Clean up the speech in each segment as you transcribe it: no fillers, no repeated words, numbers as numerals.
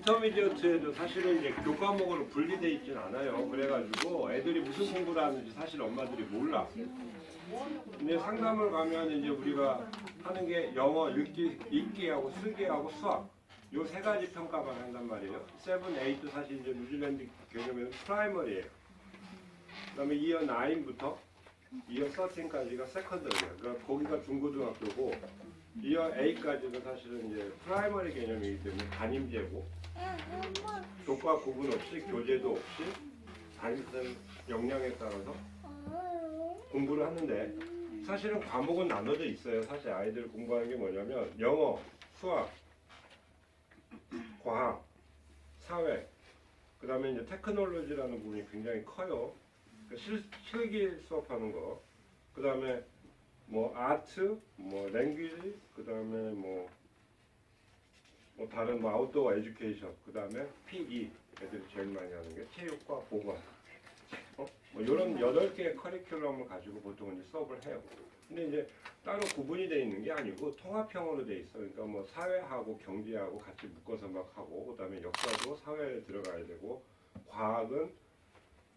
인터미디어트에도 사실은 이제 교과목으로 분리돼 있진 않아요. 그래가지고 애들이 무슨 공부를 하는지 사실 엄마들이 몰라. 근데 상담을 가면 이제 우리가 하는 게 영어 읽기하고 쓰기하고 수학 요 세 가지 평가만 한단 말이에요. 7, 8도 사실 이제 뉴질랜드 개념에는 프라이머리예요. 그다음에 이어 9부터 이어 13까지가 세컨더리예요. 그러니까 거기가 중고등학교고 이어 8까지는 사실은 이제 프라이머리 개념이기 때문에 담임제고 교과 구분 없이 교재도 없이 담임쌤 역량에 따라서 공부를 하는데 사실은 과목은 나눠져 있어요. 사실 아이들 공부하는 게 뭐냐면 영어, 수학, 과학, 사회, 그 다음에 이제 테크놀로지라는 부분이 굉장히 커요. 그러니까 실기 수업하는 거, 그 다음에 뭐 아트, 뭐 랭귀지, 그 다음에 뭐 다른 뭐 아웃도어 에듀케이션, 그 다음에 PE 애들이 제일 많이 하는 게 체육과 보건, 뭐 이런 8개의 커리큘럼을 가지고 보통 이제 수업을 해요. 근데 이제 따로 구분이 돼 있는 게 아니고 통합형으로 돼 있어. 그러니까 뭐 사회하고 경제하고 같이 묶어서 막 하고, 그 다음에 역사도 사회에 들어가야 되고, 과학은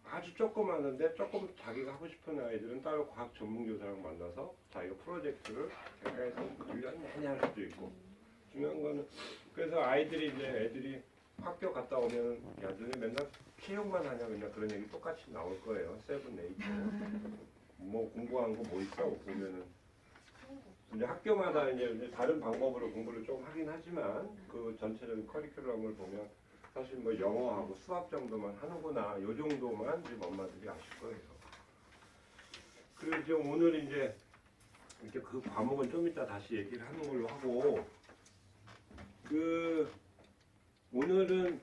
아주 조금 하는데 조금 자기가 하고 싶은 아이들은 따로 과학 전문 교사랑 만나서 자기가 프로젝트를 해서 1년 내내 할 수도 있고. 중요한 거는 그래서 아이들이 이제 애들이 학교 갔다 오면 야 너네 맨날 체육만 하냐 그냥 그런 얘기 똑같이 나올 거예요. 7, 8. 뭐 공부한 거 뭐 있다고 보면은 이제 학교마다 이제 다른 방법으로 공부를 좀 하긴 하지만 그 전체적인 커리큘럼을 보면 사실 뭐 영어하고 수학 정도만 하는구나 요 정도만 지금 엄마들이 아실 거예요. 그리고 이제 오늘 이제 이렇게 그 과목은 좀 이따 다시 얘기를 하는 걸로 하고 그 오늘은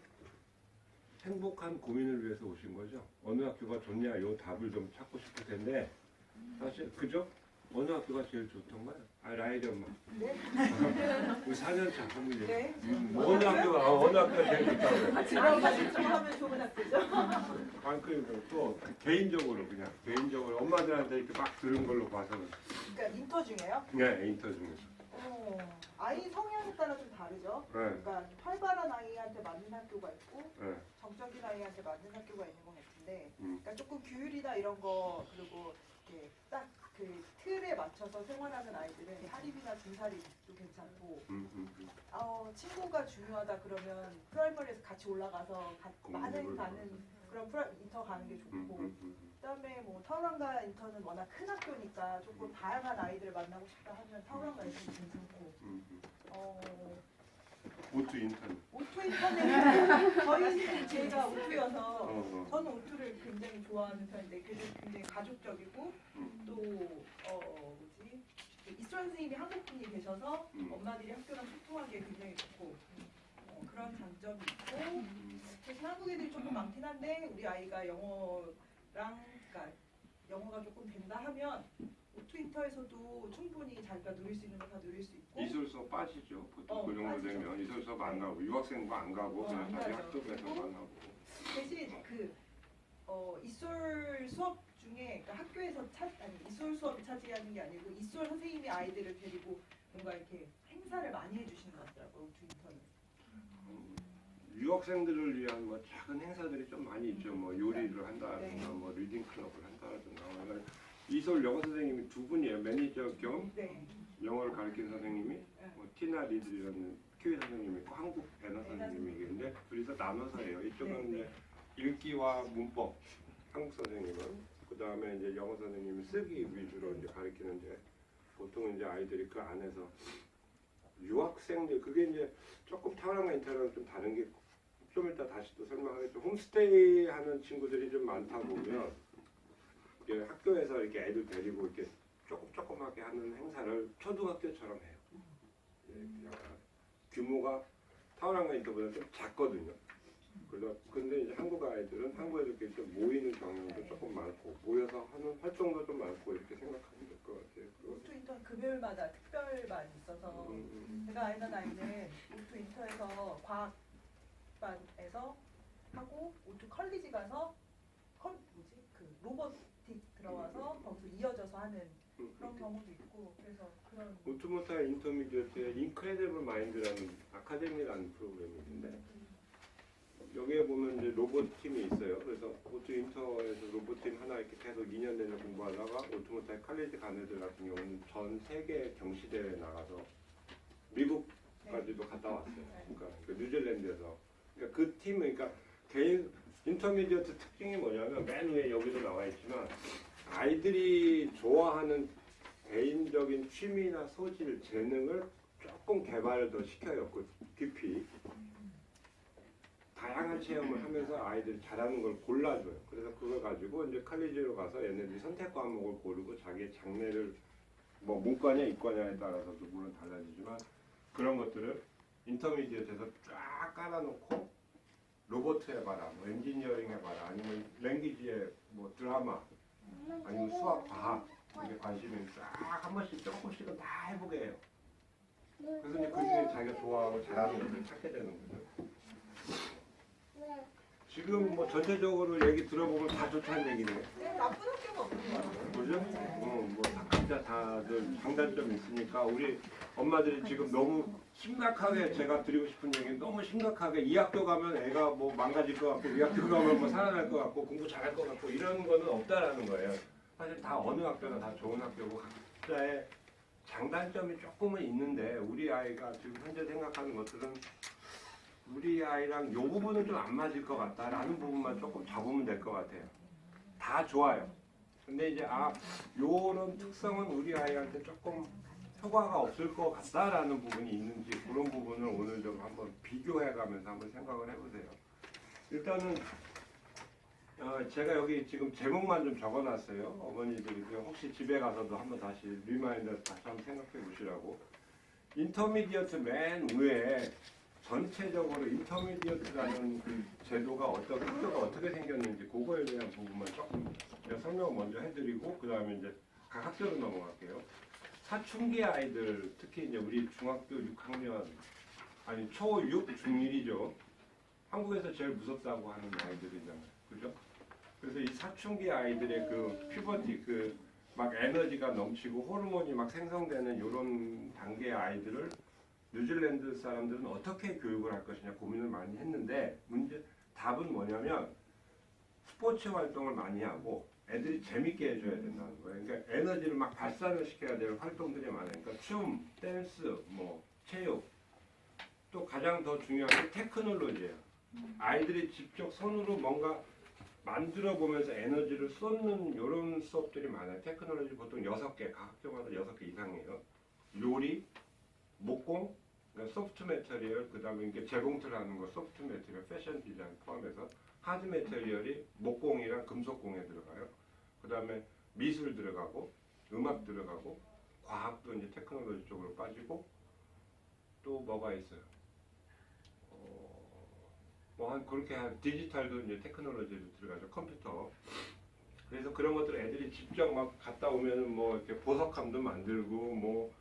행복한 고민을 위해서 오신 거죠. 어느 학교가 좋냐 요 답을 좀 찾고 싶을 텐데 사실 그죠? 어느 학교가 제일 좋던가요? 아 라이리 엄마. 네. 우리 4년차 부모님. 네. 어느 학교가 제일 좋다고요? 집안 같이 하면 좋은 학교죠. 아니 그또 개인적으로 그냥 개인적으로 엄마들한테 이렇게 막 들은 걸로 봐서는. 그러니까 인터 중에요? 네 인터 중에서. 아이 성향에 따라 좀 다르죠. 네. 그러니까 활발한 아이한테 맞는 학교가 있고 네. 정적인 아이한테 맞는 학교가 있는 것 같은데, 음. 그러니까 조금 규율이나 이런 거 그리고 이렇게 딱 그 틀에 맞춰서 생활하는 아이들은 사립이나 중사립도 괜찮고, 친구가 중요하다 그러면 프라이머리에서 같이 올라가서 많은 가는 그런 인터 가는 게 좋고, 그다음에 뭐 타우랑가 인터는 워낙 큰 학교니까 조금 다양한 아이들을 만나고 싶다 하면 타우랑가 인터도 괜찮고. 오투 인턴. 오투 인터는 저희 제가 오투여서 저는 오투를 굉장히 좋아하는 편인데 그게 굉장히 가족적이고 또 이수원 선생님이 한국분이 계셔서 엄마들이 학교랑 소통하기에 굉장히 좋고 그런 장점이 있고, 대신 한국 애들이 조금 많긴 한데 우리 아이가 그러니까 영어가 조금 된다 하면 오투 인터에서도 충분히 자기가 누릴 수 있는 거 다 누릴 수 있고. 이솔 수업 빠지죠. 보통 그 정도 빠지죠. 되면 이솔 수업 안 가고 유학생도 안 가고 그냥 안 자기 가죠. 학급에서만 하고. 대신 이솔 수업 중에 그러니까 학교에서 이솔 수업이 차지하는 게 아니고 이솔 선생님이 아이들을 데리고 뭔가 이렇게 행사를 많이 해주시는 것 같더라고요. 오투 인터는. 유학생들을 위한 뭐 작은 행사들이 좀 많이 있죠. 뭐 요리를 한다든가, 네. 뭐 리딩 클럽을 한다든가. 이솔 영어 선생님이 두 분이에요. 매니저 겸 네. 영어를 가르치는 선생님이 뭐 티나 리들이라는 키위 선생님이 있고 한국 애나 선생님이 있는데 둘이서 나눠서 해요. 이쪽은 네. 이제 읽기와 문법, 한국 선생님은 그 다음에 이제 영어 선생님이 쓰기 위주로 이제 가르치는데 보통 이제 아이들이 그 안에서 유학생들 그게 이제 조금 타우랑가 인터랑 좀 다른 게 좀 이따 다시 또 설명하겠죠. 홈스테이 하는 친구들이 좀 많다 보면 이게 학교에서 이렇게 애들 데리고 이렇게 조금하게 하는 행사를 초등학교처럼 해요. 그냥 규모가 타우랑가 인터보다 좀 작거든요. 근데 이제 한국 애들끼리 좀 모이는 경향도 조금 많고 모여서 하는 활동도 좀 많고 이렇게 생각하면 될 것 같아요. 오투 인터 금요일마다 특별반이 있어서 제가 아는 아이는 오투 인터에서 과학반에서 하고 오투 컬리지 가서 로보틱 들어와서 거기서 이어져서 하는 그런 경우도 있고, 그래서 그런 오토모타 인터미디어트의 인크레디블 마인드라는 아카데미라는 프로그램이 있는데 여기에 보면 이제 로봇 팀이 있어요. 그래서 오토 인터에서 로봇 팀 하나 이렇게 계속 2년 내내 공부하다가 오토모타입 칼리지 간 애들 같은 경우는 전 세계 경시대회에 나가서 미국까지도 갔다 왔어요. 그러니까 그 뉴질랜드에서. 그러니까 그 팀은 그러니까 개인 인터미디어트 특징이 뭐냐면 맨 위에 여기도 나와 있지만 아이들이 좋아하는 개인적인 취미나 소질, 재능을 조금 개발을 더 시켜요. 그 깊이. 다양한 체험을 하면서 아이들이 잘하는 걸 골라줘요. 그래서 그걸 가지고 이제 칼리지로 가서 얘네들이 선택 과목을 고르고 자기의 장래를 뭐 문과냐 이과냐에 따라서도 물론 달라지지만 그런 것들을 인터미디어트에서 쫙 깔아놓고 로봇 해봐라, 뭐 엔지니어링 해봐라, 아니면 랭귀지에 뭐 드라마, 아니면 수학, 과학 이게 관심이 쫙 한 번씩 조금씩은 다 해보게 해요. 그래서 이제 그 중에 자기가 좋아하고 잘하는 것을 찾게 되는 거죠. 지금 뭐 전체적으로 얘기 들어보면 다 좋다는 얘기네요. 네, 나쁜 학교가 없는 것 같아요. 그죠? 뭐 각자 다들 장단점이 있으니까 우리 엄마들이 지금 너무 심각하게 제가 드리고 싶은 얘기는 너무 심각하게 이 학교 가면 애가 뭐 망가질 것 같고 이 학교 가면 뭐 살아날 것 같고 공부 잘할 것 같고 이런 거는 없다라는 거예요. 사실 다 어느 학교나 다 좋은 학교고 각자의 장단점이 조금은 있는데 우리 아이가 지금 현재 생각하는 것들은 우리 아이랑 요 부분은 좀 안 맞을 것 같다라는 부분만 조금 잡으면 될 것 같아요. 다 좋아요. 근데 이제 요런 특성은 우리 아이한테 조금 효과가 없을 것 같다라는 부분이 있는지 그런 부분을 오늘 좀 한번 비교해가면서 한번 생각을 해보세요. 일단은 제가 여기 지금 제목만 좀 적어놨어요. 어머니들이 혹시 집에 가서도 한번 다시 리마인드 다시 한번 생각해 보시라고. 인터미디어트 맨 위에 전체적으로 인터미디어트라는 그 제도가 학교가 어떻게 생겼는지 그거에 대한 부분만 조금 설명을 먼저 해드리고 그 다음에 이제 각 학교로 넘어갈게요. 사춘기 아이들 특히 이제 우리 중학교 6학년 아니 초6 중1이죠. 한국에서 제일 무섭다고 하는 아이들이잖아요. 그죠? 그래서 이 사춘기 아이들의 그 퓨버티 그 막 에너지가 넘치고 호르몬이 막 생성되는 이런 단계의 아이들을 뉴질랜드 사람들은 어떻게 교육을 할 것이냐 고민을 많이 했는데 답은 뭐냐면 스포츠 활동을 많이 하고 애들이 재밌게 해줘야 된다는 거예요. 그러니까 에너지를 막 발산을 시켜야 될 활동들이 많아요. 그러니까 춤, 댄스, 뭐 체육, 또 가장 더 중요한 게 테크놀로지예요. 아이들이 직접 손으로 뭔가 만들어 보면서 에너지를 쏟는 이런 수업들이 많아요. 테크놀로지 보통 6개, 각 학교마다 6개 이상이에요. 요리, 목공, 소프트 매터리얼, 그 다음에 이게 재봉틀 하는 거 소프트 매터리얼, 패션 디자인 포함해서 하드 매터리얼이 목공이랑 금속공에 들어가요. 그 다음에 미술 들어가고, 음악 들어가고, 과학도 이제 테크놀로지 쪽으로 빠지고, 또 뭐가 있어요? 그렇게 디지털도 이제 테크놀로지도 들어가죠. 컴퓨터. 그래서 그런 것들을 애들이 직접 막 갔다 오면은 뭐 이렇게 보석함도 만들고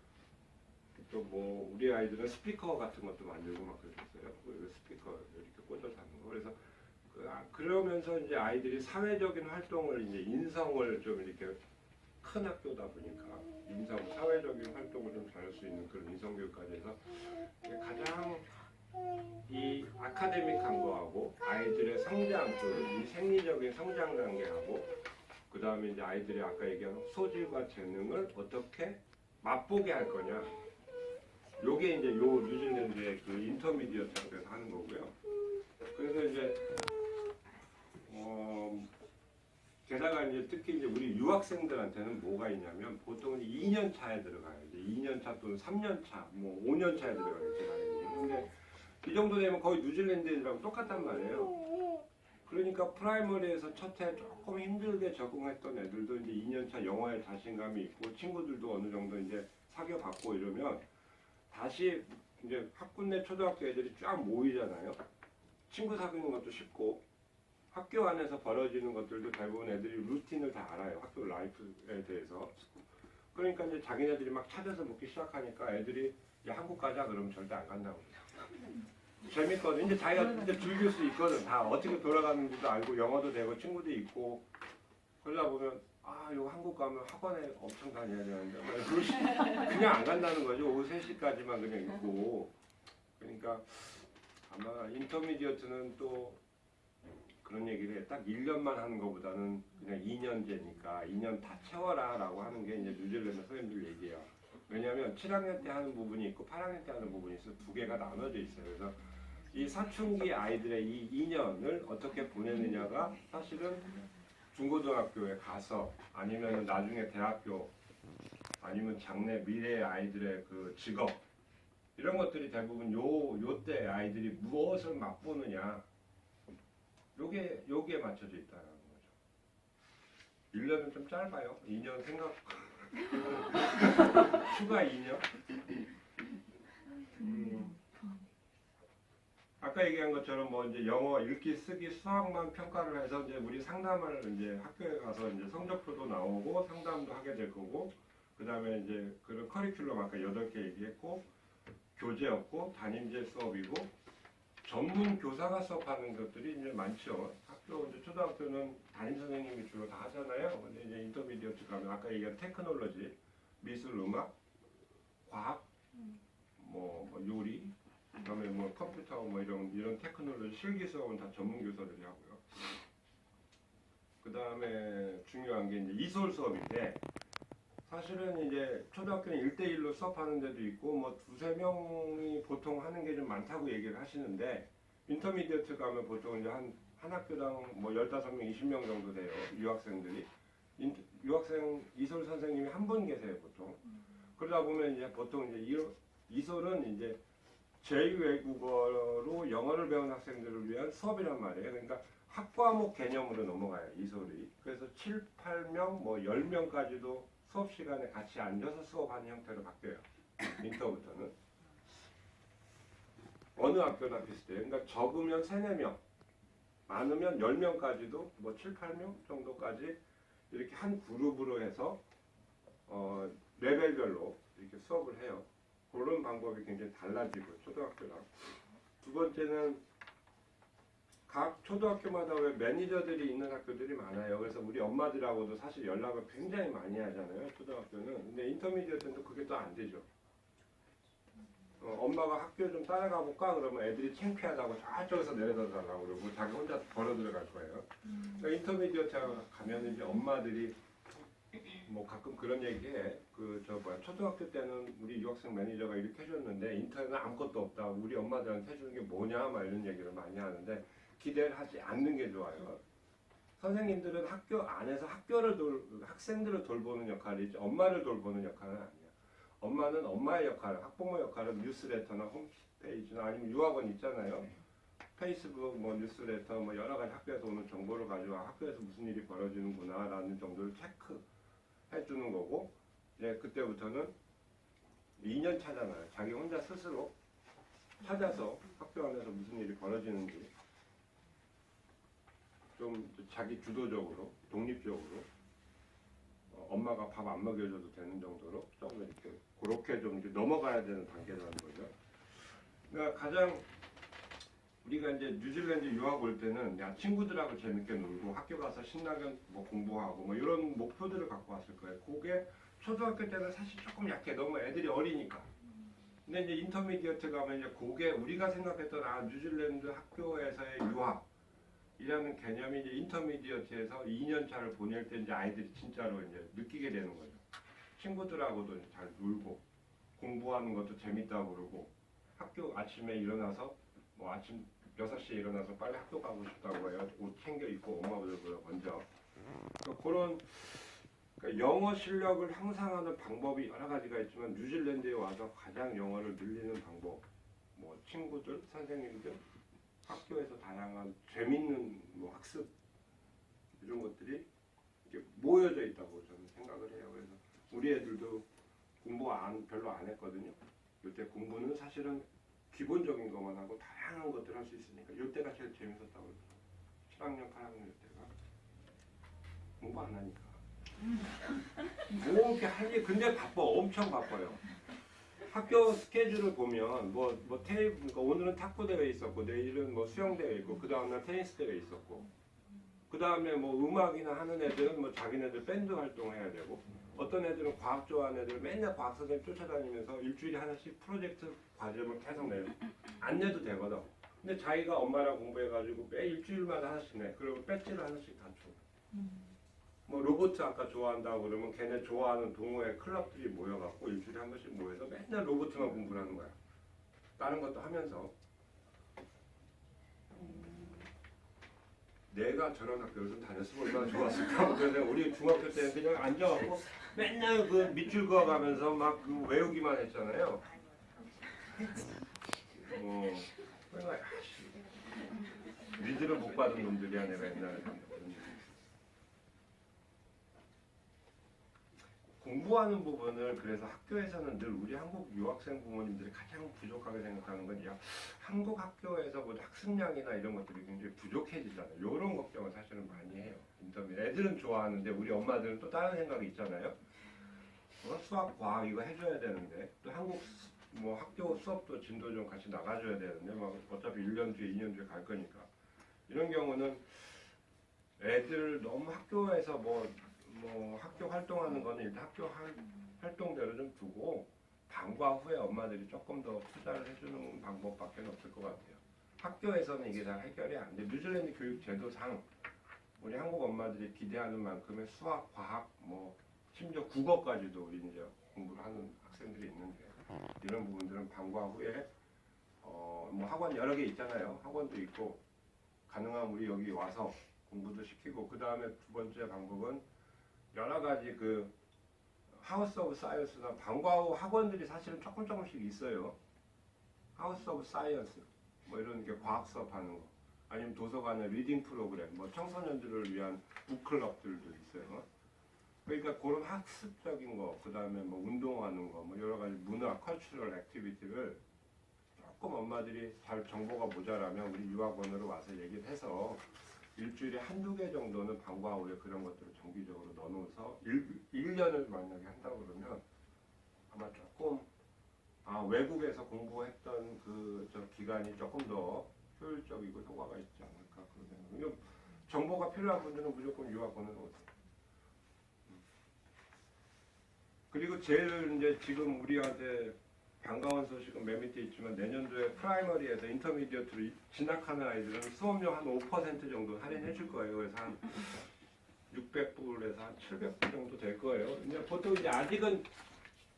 또 뭐 우리 아이들은 스피커 같은 것도 만들고 막 그랬어요. 스피커 이렇게 꽂아서 하는 거. 그래서 그러면서 이제 아이들이 사회적인 활동을 이제 인성을 좀 이렇게 큰 학교다 보니까 사회적인 활동을 좀 잘할 수 있는 그런 인성 교육까지 해서 가장 이 아카데믹한 거하고 아이들의 성장, 이 생리적인 성장 단계하고 그 다음에 이제 아이들이 아까 얘기한 소질과 재능을 어떻게 맛보게 할 거냐. 요게 이제 요 뉴질랜드의 그 인터미디어트 학교에서 하는 거고요. 그래서 이제 게다가 이제 특히 이제 우리 유학생들한테는 뭐가 있냐면 보통은 2년 차에 들어가요. 이제 2년 차 또는 3년 차, 뭐 5년 차에 들어가겠죠. 근데 이 정도 되면 거의 뉴질랜드 애들하고 똑같단 말이에요. 그러니까 프라이머리에서 첫 해 조금 힘들게 적응했던 애들도 이제 2년 차 영어에 자신감이 있고 친구들도 어느 정도 이제 사귀어봤고 이러면 다시 이제 학군 내 초등학교 애들이 쫙 모이잖아요. 친구 사귀는 것도 쉽고 학교 안에서 벌어지는 것들도 대부분 애들이 루틴을 다 알아요. 학교 라이프에 대해서. 그러니까 이제 자기네들이 막 찾아서 묻기 시작하니까 애들이 이제 한국 가자 그러면 절대 안 간다고 그래요. 재밌거든. 이제 자기가 이제 즐길 수 있거든. 다 어떻게 돌아가는지도 알고 영어도 되고 친구도 있고 그러다 보면 이거 한국 가면 학원에 엄청 다녀야 되는데 그냥 안 간다는 거죠. 오후 3시까지만 그냥 있고. 그러니까 아마 인터미디어트는 또 그런 얘기를 해. 딱 1년만 하는 것보다는 그냥 2년제니까 2년 다 채워라 라고 하는 게 이제 뉴질랜드 선생님들 얘기예요. 왜냐하면 7학년 때 하는 부분이 있고 8학년 때 하는 부분이 있어서 두 개가 나눠져 있어요. 그래서 이 사춘기 아이들의 이 2년을 어떻게 보내느냐가 사실은 중고등학교에 가서 아니면 나중에 대학교 아니면 장래 미래의 아이들의 그 직업 이런 것들이 대부분 요때 아이들이 무엇을 맛보느냐 요게 맞춰져 있다는 거죠. 1년은 좀 짧아요. 2년 생각 추가 2년. 아까 얘기한 것처럼 뭐 이제 영어 읽기 쓰기 수학만 평가를 해서 이제 우리 상담을 이제 학교에 가서 이제 성적표도 나오고 상담도 하게 될 거고 그다음에 이제 그런 커리큘럼 아까 8개 얘기했고 교재였고 담임제 수업이고 전문 교사가 수업하는 것들이 이제 많죠. 학교 이제 초등학교는 담임 선생님이 주로 다 하잖아요. 근데 이제 인터미디어트 가면 아까 얘기한 테크놀로지, 미술, 음악, 과학, 뭐 요리, 그다음에 뭐 컴퓨터 뭐 이런 테크놀로지 실기 수업은 다 전문 교사들이 하고요. 그다음에 중요한 게 이제 이솔 수업인데 사실은 이제 초등학교는 1대1로 수업하는 데도 있고 뭐 2~3명이 보통 하는 게 좀 많다고 얘기를 하시는데 인터미디어트 가면 보통 이제 한 학교당 뭐 15명, 20명 정도 돼요. 유학생들이. 유학생 이솔 선생님이 한 분 계세요, 보통. 그러다 보면 이제 보통 이제 이솔은 이제 제2외국어로 영어를 배운 학생들을 위한 수업이란 말이에요. 그러니까 학과목 개념으로 넘어가요, 이솔이. 그래서 7, 8명, 뭐 10명까지도 수업 시간에 같이 앉아서 수업하는 형태로 바뀌어요. 인터부터는. 어느 학교나 비슷해요. 그러니까 적으면 3, 4명, 많으면 10명까지도 뭐 7, 8명 정도까지 이렇게 한 그룹으로 해서 레벨별로 이렇게 수업을 해요. 그런 방법이 굉장히 달라지고 초등학교랑. 두 번째는 각 초등학교마다 왜 매니저들이 있는 학교들이 많아요. 그래서 우리 엄마들하고도 사실 연락을 굉장히 많이 하잖아요. 초등학교는. 근데 인터미디어트는 그게 또 안 되죠. 엄마가 학교 좀 따라가 볼까? 그러면 애들이 창피하다고 저쪽에서 내려다 달라고 그러고 자기 혼자 걸어 들어갈 거예요. 그러니까 인터미디어트 가면 이제 엄마들이 뭐 가끔 그런 얘기해. 초등학교 때는 우리 유학생 매니저가 이렇게 해줬는데 인터넷은 아무것도 없다. 우리 엄마들한테 해주는 게 뭐냐? 막 이런 얘기를 많이 하는데 기대를 하지 않는 게 좋아요. 선생님들은 학교 안에서 학생들을 돌보는 역할이지 엄마를 돌보는 역할은 아니야. 엄마는 엄마의 역할, 학부모 역할은 뉴스레터나 홈페이지나 아니면 유학원 있잖아요. 페이스북, 뭐 뉴스레터, 뭐 여러 가지 학교에서 오는 정보를 가지고 학교에서 무슨 일이 벌어지는구나라는 정도를 체크해주는 거고, 이제 그때부터는 2년 차잖아요. 자기 혼자 스스로 찾아서 학교 안에서 무슨 일이 벌어지는지 좀 자기 주도적으로, 독립적으로 엄마가 밥 안 먹여줘도 되는 정도로 조금 이렇게 그렇게 좀 이제 넘어가야 되는 단계라는 거죠. 그러니까 가장 우리가 이제 뉴질랜드 유학 올 때는 야 친구들하고 재밌게 놀고 학교 가서 신나게 뭐 공부하고 뭐 이런 목표들을 갖고 왔을 거예요. 그게 초등학교 때는 사실 조금 약해. 너무 애들이 어리니까. 근데 이제 인터미디어트 가면 이제 그게 우리가 생각했던 뉴질랜드 학교에서의 유학이라는 개념이 이제 인터미디어트에서 2년 차를 보낼 때 이제 아이들이 진짜로 이제 느끼게 되는 거죠. 친구들하고도 잘 놀고 공부하는 것도 재밌다고 그러고 학교 아침에 일어나서 뭐 아침 6시에 일어나서 빨리 학교 가고 싶다고 해요. 옷 챙겨 입고 엄마들보다 먼저. 그런 영어 실력을 향상하는 방법이 여러 가지가 있지만 뉴질랜드에 와서 가장 영어를 늘리는 방법, 뭐 친구들, 선생님들, 학교에서 다양한 재밌는 뭐 학습 이런 것들이 이렇게 모여져 있다고 저는 생각을 해요. 그래서 우리 애들도 공부 별로 안 했거든요. 이때 공부는 사실은 기본적인 것만 하고 다양한 것들 할 수 있으니까 이때가 제일 재밌었다고 그러더라고요. 7학년, 8학년 이때가 공부 안 하니까 뭐 이렇게 할 일 근데 바빠. 엄청 바빠요. 학교 스케줄을 보면 그러니까 오늘은 탁구 대회 있었고 내일은 뭐 수영 대회 있고 그 다음날 테니스 대회 있었고 그 다음에 뭐 음악이나 하는 애들은 뭐 자기네들 밴드 활동해야 되고 어떤 애들은 과학 좋아하는 애들은 맨날 과학 선생님 쫓아다니면서 일주일에 하나씩 프로젝트 과제를 계속 내요. 안 내도 되거든. 근데 자기가 엄마랑 공부해가지고 매 일주일마다 하나씩 내. 그리고 배지를 하나씩 다 줘. 뭐 로봇 아까 좋아한다고 그러면 걔네 좋아하는 동호회 클럽들이 모여갖고 일주일에 한 번씩 모여서 맨날 로봇만 공부를 하는 거야. 다른 것도 하면서. 내가 저런 학교를 좀 다녔으면 얼마나 좋았을까. 그래서 우리 중학교 때는 그냥 앉아갖고 맨날 그 밑줄 그어가면서 막 그 외우기만 했잖아요. 그러니까 리드를 못 받은 놈들이야 내가 옛날에. 공부하는 부분을 그래서 학교에서는 늘 우리 한국 유학생 부모님들이 가장 부족하게 생각하는 건 한국 학교에서 뭐 학습량이나 이런 것들이 굉장히 부족해지잖아요. 이런 걱정을 사실은 많이 해요. 인터뷰 애들은 좋아하는데 우리 엄마들은 또 다른 생각이 있잖아요. 수학, 과학 이거 해줘야 되는데 또 한국 뭐 학교 수업도 진도 좀 같이 나가줘야 되는데 막 어차피 1년 뒤에 2년 뒤에 갈 거니까 이런 경우는 애들 너무 학교에서 뭐 학교 활동하는 거는 일단 학교 활동대로 좀 두고 방과 후에 엄마들이 조금 더 투자를 해주는 방법밖에 없을 것 같아요. 학교에서는 이게 다 해결이 안 돼. 뉴질랜드 교육 제도상 우리 한국 엄마들이 기대하는 만큼의 수학, 과학, 뭐 심지어 국어까지도 우리 이제 공부를 하는 학생들이 있는데 이런 부분들은 방과 후에 뭐 학원 여러 개 있잖아요. 학원도 있고 가능하면 우리 여기 와서 공부도 시키고 그 다음에 두 번째 방법은 여러 가지 그 하우스 오브 사이언스나 방과 후 학원들이 사실은 조금씩 있어요. 하우스 오브 사이언스 뭐 이런 게 과학 수업하는 거 아니면 도서관의 리딩 프로그램 뭐 청소년들을 위한 북클럽들도 있어요. 그러니까 그런 학습적인 거, 그 다음에 뭐 운동하는 거, 뭐 여러 가지 문화, 컬처럴 액티비티를 조금 엄마들이 잘 정보가 모자라면 우리 유학원으로 와서 얘기를 해서 일주일에 한두 개 정도는 방과 후에 그런 것들을 정기적으로 넣어놓아서 1년을 만약에 한다고 그러면 아마 조금 외국에서 공부했던 저 기간이 조금 더 효율적이고 효과가 있지 않을까 그런 생각이에요. 정보가 필요한 분들은 무조건 유학원으로 오세요. 그리고 제일 이제 지금 우리한테 반가운 소식은 맨 밑에 있지만 내년도에 프라이머리에서 인터미디어트로 진학하는 아이들은 수업료 한 5% 정도 할인해 줄 거예요. 그래서 한 600불에서 한 700불 정도 될 거예요. 근데 보통 이제 아직은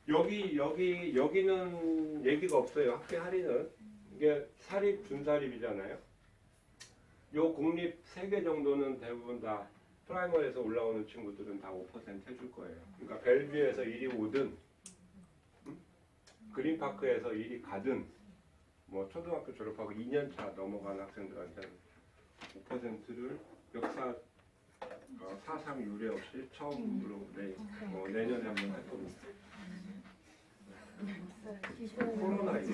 여기는 얘기가 없어요. 학교 할인은. 이게 사립, 준사립이잖아요. 요 공립 3개 정도는 대부분 다 프라이머리에서 올라오는 친구들은 다 5% 해줄 거예요. 그러니까 벨뷰에서 이리 오든 그린파크에서 이리 가든 뭐 초등학교 졸업하고 2년차 넘어간 학생들한테는 5%를 역사 4.3 유례 없이 처음으로 내년에 한번 할 겁니다. 코로나 이거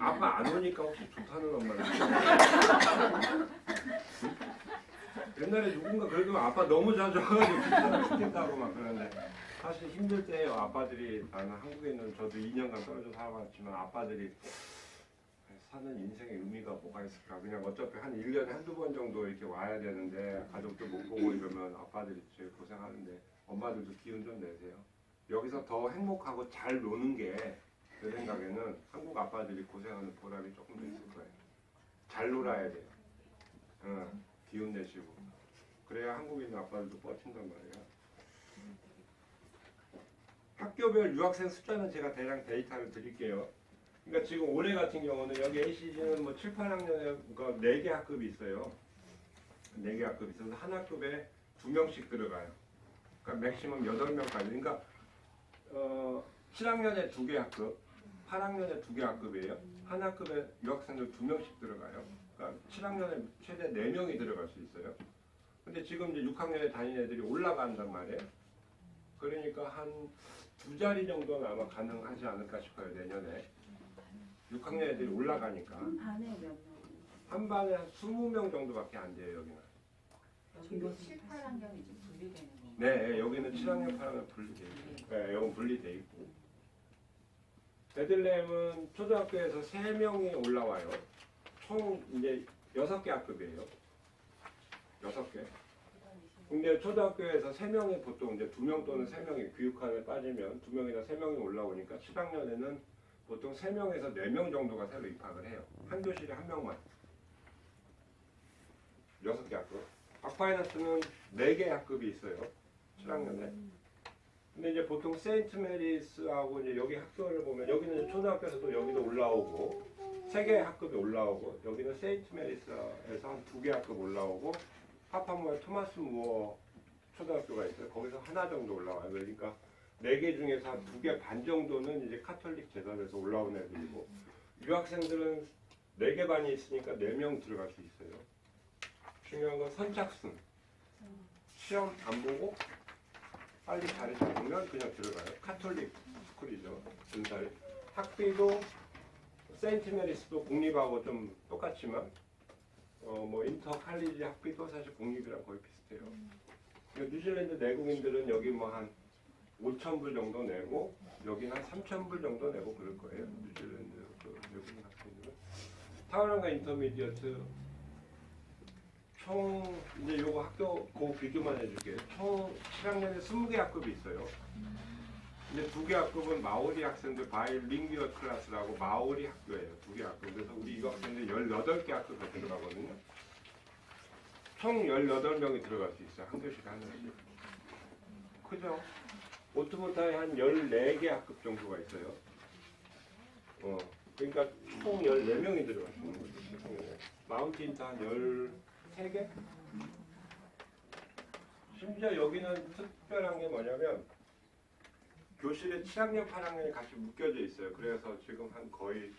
아빠 안 오니까 혹시 좋다는 엄마를 옛날에 누군가 그래도 아빠 너무 자주 와가지고 좋겠다고 막 그러는데 사실 힘들 때요. 아빠들이 나는 한국에 있는 저도 2년간 떨어져 살아봤지만 아빠들이 사는 인생의 의미가 뭐가 있을까. 그냥 어차피 한 1년에 한두 번 정도 이렇게 와야 되는데 가족들 못 보고 이러면 아빠들이 제일 고생하는데 엄마들도 기운 좀 내세요. 여기서 더 행복하고 잘 노는 게 제 생각에는 한국 아빠들이 고생하는 보람이 조금 더 있을 거예요. 잘 놀아야 돼요. 기운 내시고. 그래야 한국에 있는 아빠들도 뻗친단 말이에요. 학교별 유학생 숫자는 제가 대략 데이터를 드릴게요. 그러니까 지금 올해 같은 경우는 여기 ACG는 뭐 7, 8학년에 4개 학급이 있어요. 4개 학급이 있어서 한 학급에 2명씩 들어가요. 그러니까 맥시멈 8명까지. 그러니까 7학년에 2개 학급, 8학년에 2개 학급이에요. 한 학급에 유학생들 2명씩 들어가요. 그러니까 7학년에 최대 4명이 들어갈 수 있어요. 근데 지금 이제 6학년에 다니는 애들이 올라간단 말이에요. 그러니까 한 2자리 정도는 아마 가능하지 않을까 싶어요. 내년에 6학년 애들이 올라가니까 한 반에 몇 명? 한 반에 한 20명 정도밖에 안 돼요. 여기는. 여기도 7, 8학년이 좀 분리되는 거. 네, 여기는 7학년, 8학년 분리돼 있고, 네, 여기 분리돼 있고. 베들레헴은 초등학교에서 3명이 올라와요. 총 이제 6개 학급이에요. 6개. 근데 초등학교에서 3명이 보통 이제 2명 또는 3명이 교육학에 빠지면 2명이나 3명이 올라오니까 7학년에는 보통 3명에서 4명 정도가 새로 입학을 해요. 한 교실에 한 명만. 6개 학급. 아쿠아이너스는 4개 학급이 있어요. 7학년에. 근데 이제 보통 세인트 메리스하고 이제 여기 학교를 보면 여기는 이제 초등학교에서도 여기도 올라오고 3개 학급이 올라오고 여기는 세인트 메리스에서 한 2개 학급 올라오고 파파모에 토마스 무어 초등학교가 있어요. 거기서 하나 정도 올라와요. 그러니까 4개 중에서 한 2개 반 정도는 이제 카톨릭 재단에서 올라온 애들이고 유학생들은 4개 반이 있으니까 4명 들어갈 수 있어요. 중요한 건 선착순. 시험 안 보고 빨리 자리 잡으면 그냥 들어가요. 카톨릭 스쿨이죠. 준사리. 학비도 세인트 메리스도 국립하고 좀 똑같지만 뭐 인터 칼리지 학비도 사실 국립이랑 거의 비슷해요. 뉴질랜드 내국인들은 여기 뭐 한 5,000불 정도 내고 여기는 한 3,000불 정도 내고 그럴 거예요. 뉴질랜드 그 외국인 학생들은. 타워랑과 인터미디어트 총 이제 요거 학교 그 비교만 해줄게요. 총 7학년에 20개 학급이 있어요. 근데 2개 학급은 마오리 학생들 바이링규어 클래스라고 마오리 학교예요. 2개 학급. 그래서 우리 유학생들 18개 학급에 들어가거든요. 총 18명이 들어갈 수 있어요. 한 교실에 한 명씩. 크죠? 오토모타에 한 14개 학급 정도가 있어요. 그러니까 총 14명이 들어갈 수 있는 거죠. 마운틴도 한 13개? 심지어 여기는 특별한 게 뭐냐면 교실에 7학년, 8학년이 같이 묶여져 있어요. 그래서 지금 한 거의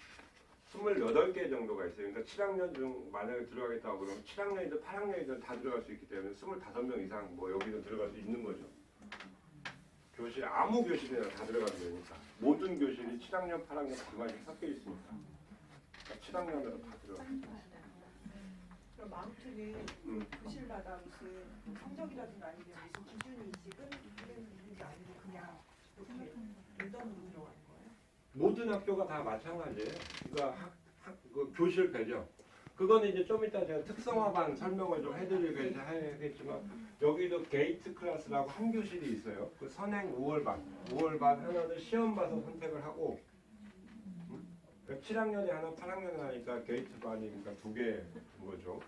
28개 정도가 있어요. 그러니까 7학년 중 만약에 들어가겠다고 그러면 7학년이든 8학년이든 다 들어갈 수 있기 때문에 25명 이상 뭐 여기는 들어갈 수 있는 거죠. 교실 아무 교실이나 다 들어가면 되니까 모든 교실이 7학년, 8학년 두 가지 섞여 있으니까 그러니까 7학년으로 다 들어가요. 그럼 마운트는 교실마다 무슨 성적이라든가 아니면 무슨 기준이 있는지 아니고 그냥 이렇게 랜덤으로 들어가는 거예요? 모든 학교가 다 마찬가지예요. 그러니까 그 교실 배정. 그거는 이제 좀 이따 제가 특성화반 설명을 좀 해드리겠지만 여기도 게이트 클래스라고 한 교실이 있어요. 그 선행 5월반 하나는 시험 봐서 선택을 하고 7학년에 하나, 8학년에 하니까 게이트 반이니까 2개인 거죠.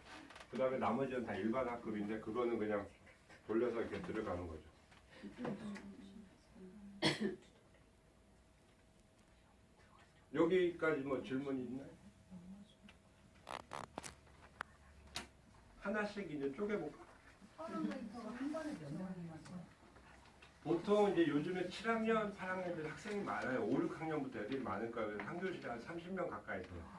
그 다음에 나머지는 다 일반 학급인데 그거는 그냥 돌려서 이렇게 들어가는 거죠. 여기까지 뭐 질문이 있나요? 하나씩 이제 쪼개볼까? 파라메이터가 한 번에 몇 명이나 써요? 보통 이제 요즘에 7학년, 8학년들 학생이 많아요. 5, 6학년부터 애들이 많으니까 한 교실에 한 30명 가까이 돼요.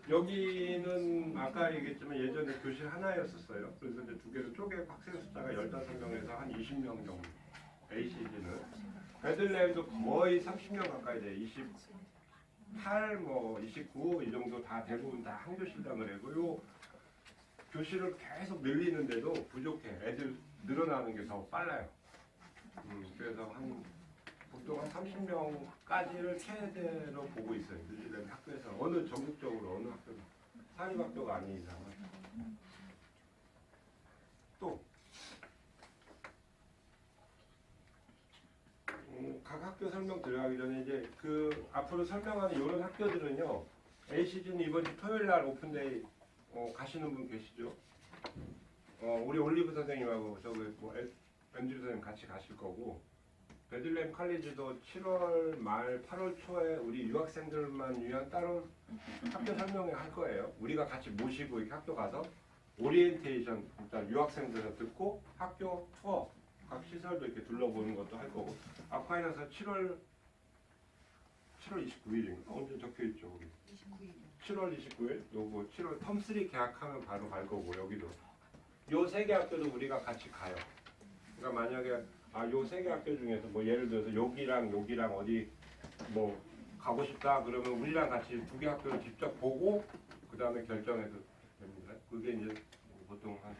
여기는 아까 얘기했지만 예전에 교실 하나였었어요. 그래서 이제 2개를 쪼개고 학생 숫자가 15명에서 한 20명 정도. ACG는. 베들레헴도 거의 30명 가까이 돼요. 28, 뭐 29 이 정도 다 대부분 다 한 교실당 그래고 요 교실을 계속 늘리는데도 부족해. 애들 늘어나는 게 더 빨라요. 그래서 보통 한 30명까지를 최대로 보고 있어요. 뉴질랜드 학교에서 어느 전국적으로 어느 학교 사립학교가 아닌 이상은 또 각 학교 설명 들어가기 전에 이제 그 앞으로 설명하는 이런 학교들은요. ACG는 이번 주 토요일 날 오픈데이 가시는 분 계시죠? 우리 올리브 선생님하고 저기 뭐 앤드류 선생님 같이 가실 거고 베들레헴 칼리지도 7월 말 8월 초에 우리 유학생들만 위한 따로 학교 설명회 할 거예요. 우리가 같이 모시고 이렇게 학교 가서 오리엔테이션 일단 유학생들한테 듣고 학교 투어 각 시설도 이렇게 둘러보는 것도 할 거고 아쿠아이너스 7월 29일인가? 언제 적혀있죠 거기? 29일. 7월 29일 요거 7월 텀3 계약하면 바로 갈 거고 여기도 요 3개 학교도 우리가 같이 가요. 그러니까 만약에 요 3개 학교 중에서 뭐 예를 들어서 여기랑 어디 뭐 가고 싶다 그러면 우리랑 같이 2개 학교를 직접 보고 그 다음에 결정해도 됩니다. 그게 이제 보통 한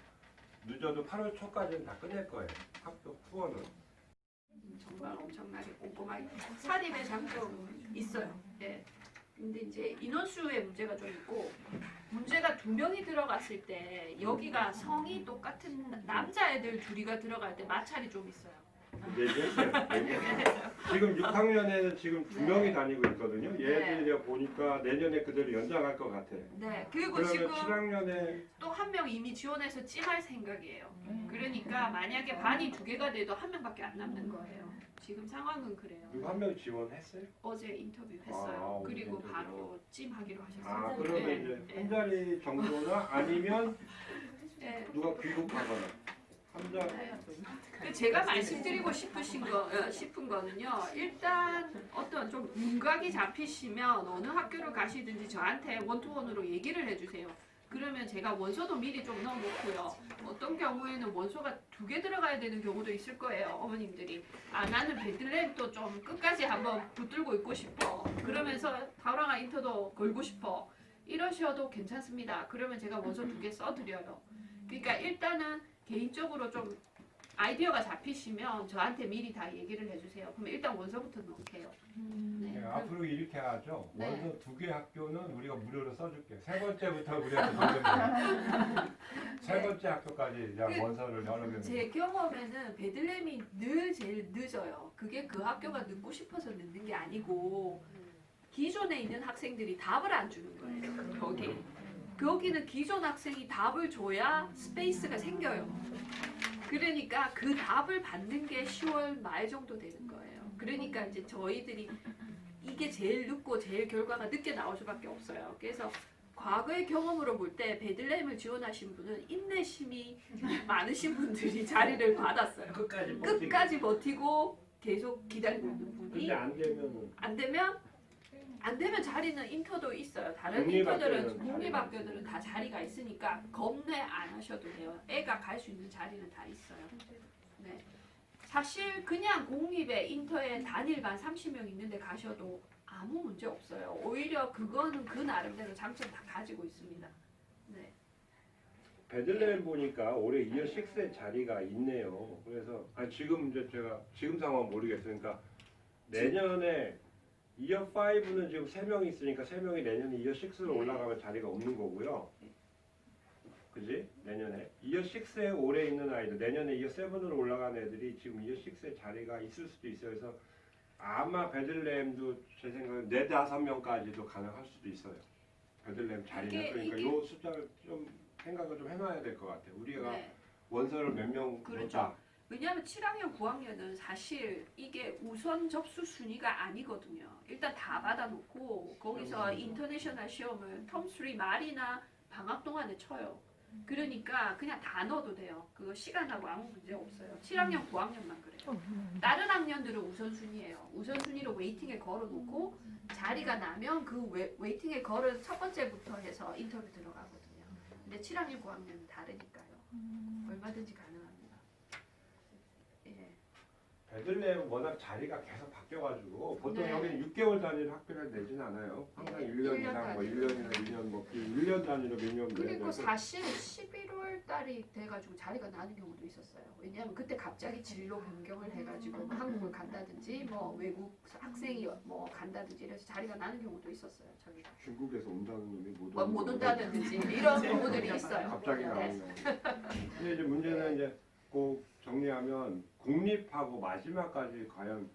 늦어도 8월 초까지는 다 끝낼 거예요. 학교 투어는. 정말 엄청나게 꼼꼼하게 사립의 장점은 있어요. 예. 근데 이제 인원수의 문제가 좀 있고 문제가 2명이 들어갔을 때 여기가 성이 똑같은 남자애들 둘이가 들어갈 때 마찰이 좀 있어요. 얘기했어요. 지금 6학년에는 지금 2명이 다니고 있거든요. 얘들이 내가 보니까 내년에 그대로 연장할 것 같아. 네. 그리고 그러면 지금 7학년에 또 한 명 이미 지원해서 찜할 생각이에요. 그러니까 만약에 반이 2개가 돼도 한 명밖에 안 남는 거예요. 지금 상황은 그래요. 누구 한 명 지원했어요? 어제 인터뷰 했어요. 아, 어제 그리고 인터뷰. 바로 찜하기로 하셨어요. 아 그러면 네. 이제 한 자리 정도나 아니면 네. 누가 귀국하거나 한 자리. 그 제가 말씀드리고 싶은 거는요. 일단 어떤 좀 윤곽이 잡히시면 어느 학교를 가시든지 저한테 원투원으로 얘기를 해주세요. 그러면 제가 원서도 미리 좀 넣어놓고요. 어떤 경우에는 원서가 2개 들어가야 되는 경우도 있을 거예요. 어머님들이 나는 베들레헴도 좀 끝까지 한번 붙들고 있고 싶어. 그러면서 다우랑아 인터도 걸고 싶어. 이러셔도 괜찮습니다. 그러면 제가 원서 2개 써드려요. 그러니까 일단은 개인적으로 좀 아이디어가 잡히시면 저한테 미리 다 얘기를 해주세요. 그럼 일단 원서부터 넣을게요. 네. 네, 앞으로 이렇게 하죠. 네. 원서 2개 학교는 우리가 무료로 써줄게. 세 번째부터 우리한테 문제입니다. 세 번째 학교까지 이제 그 원서를 여러 개. 제 경험에는 베들레헴이 늘 제일 늦어요. 그게 그 학교가 늦고 싶어서 늦는 게 아니고 기존에 있는 학생들이 답을 안 주는 거예요. 거기는 기존 학생이 답을 줘야 스페이스가 생겨요. 그러니까 그 답을 받는 게 10월 말 정도 되는 거예요. 그러니까 이제 저희들이 이게 제일 늦고 제일 결과가 늦게 나올 수밖에 없어요. 그래서 과거의 경험으로 볼 때 베들레헴을 지원하신 분은 인내심이 많으신 분들이 자리를 받았어요. 끝까지 버티고 계속 기다리고 있는 분이 근데 안 되면은 안 되면 자리는 인터도 있어요. 다른 국립학교는 인터들은 국립학교들은 다 자리가 있으니까 겁내 안 하셔도 돼요. 애가 갈 수 있는 자리는 다 있어요. 네. 사실 그냥 공립에 인터에 단일반 30명 있는데 가셔도 아무 문제 없어요. 오히려 그거는 그 나름대로 장점 다 가지고 있습니다. 네. 베들레헴 보니까 올해 이어 6에 자리가 있네요. 그래서 지금 이제 제가 지금 상황 모르겠어요. 그러니까 내년에 이어 5는 지금 3명이 있으니까 3명이 내년에 이어 6로 올라가면 자리가 없는 거고요. 그지? 내년에 이어 6에 올해 있는 아이들 내년에 이어 7으로 올라가는 애들이 지금 이어 6에 자리가 있을 수도 있어요. 그래서 아마 베들레헴도 제 생각에 4-5명까지도 가능할 수도 있어요. 베들레헴 자리는. 그러니까 요 숫자를 좀 생각을 좀 해놔야 될 것 같아요. 우리가 네. 원서를 몇 명 그렇죠. 넣자. 왜냐하면 7학년, 9학년은 사실 이게 우선 접수 순위가 아니거든요. 일단 다 받아놓고 거기서 인터내셔널 시험을 텀 3 말이나 방학 동안에 쳐요. 그러니까 그냥 다 넣어도 돼요. 그거 시간하고 아무 문제 없어요. 7학년, 9학년만 그래요. 다른 학년들은 우선순위예요. 우선순위로 웨이팅에 걸어놓고 자리가 나면 그 웨이팅에 걸은 첫 번째부터 해서 인터뷰 들어가거든요. 근데 7학년, 9학년은 다르니까요. 얼마든지 가능합니다. 예. 베들레헴 워낙 자리가 계속 바뀌어가지고 보통 네. 여기는 6개월 단위로 학교를 내지는 않아요. 항상 네. 1년 1년 이상 뭐 단위로. 1년이나 1년 뭐 1년 단위로 몇 년 그리고 사실 11월 달이 돼가지고 자리가 나는 경우도 있었어요. 왜냐하면 그때 갑자기 진로 변경을 해가지고 뭐 한국을 간다든지 뭐 외국 학생이 뭐 간다든지 이래서 자리가 나는 경우도 있었어요. 저기가. 중국에서 온다는 놈이 못 온다든지 이런 경우들이 있어요. 갑자기 네. 나오는. 근데 이제 문제는 이제 꼭 정리하면 국립하고 마지막까지 과연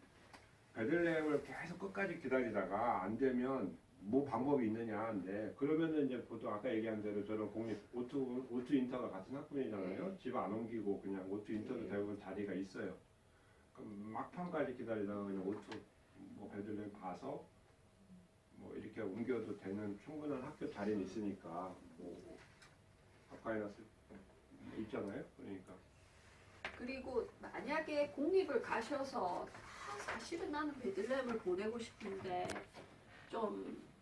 베들레헴을 계속 끝까지 기다리다가 안 되면 뭐 방법이 있느냐인데 그러면은 이제 보통 아까 얘기한 대로 저런 공립 오투 인터가 같은 학군이잖아요. 집 안 옮기고 그냥 오투 인터도 대부분 자리가 있어요. 그럼 막판까지 기다리다가 그냥 오투 뭐 베들레헴 가서 뭐 이렇게 옮겨도 되는 충분한 학교 자리는 있으니까 뭐 가까이 났을 있잖아요. 그러니까. 그리고 만약에 공립을 가셔서 사실은 나는 베들레헴을 보내고 싶은데 좀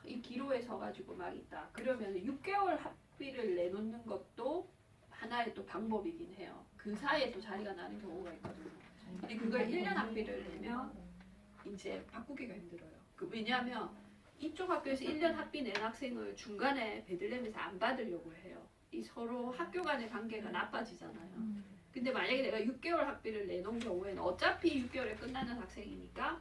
이 기로에 서가지고 막 있다. 그러면 6개월 학비를 내놓는 것도 하나의 또 방법이긴 해요. 그 사이에 또 자리가 나는 경우가 있거든요. 근데 그걸 1년 학비를 내면 이제 바꾸기가 힘들어요. 왜냐하면 이쪽 학교에서 1년 학비 낸 학생을 중간에 베들레헴에서 안 받으려고 해요. 이 서로 학교 간의 관계가 나빠지잖아요. 근데 만약에 내가 6개월 학비를 내놓은 경우에는 어차피 6개월에 끝나는 학생이니까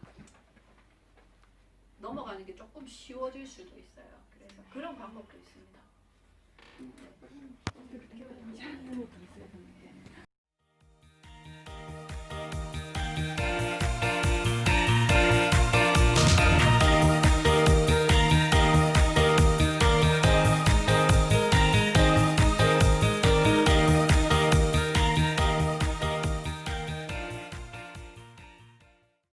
넘어가는 게 조금 쉬워질 수도 있어요. 그래서 그런 방법도 있습니다.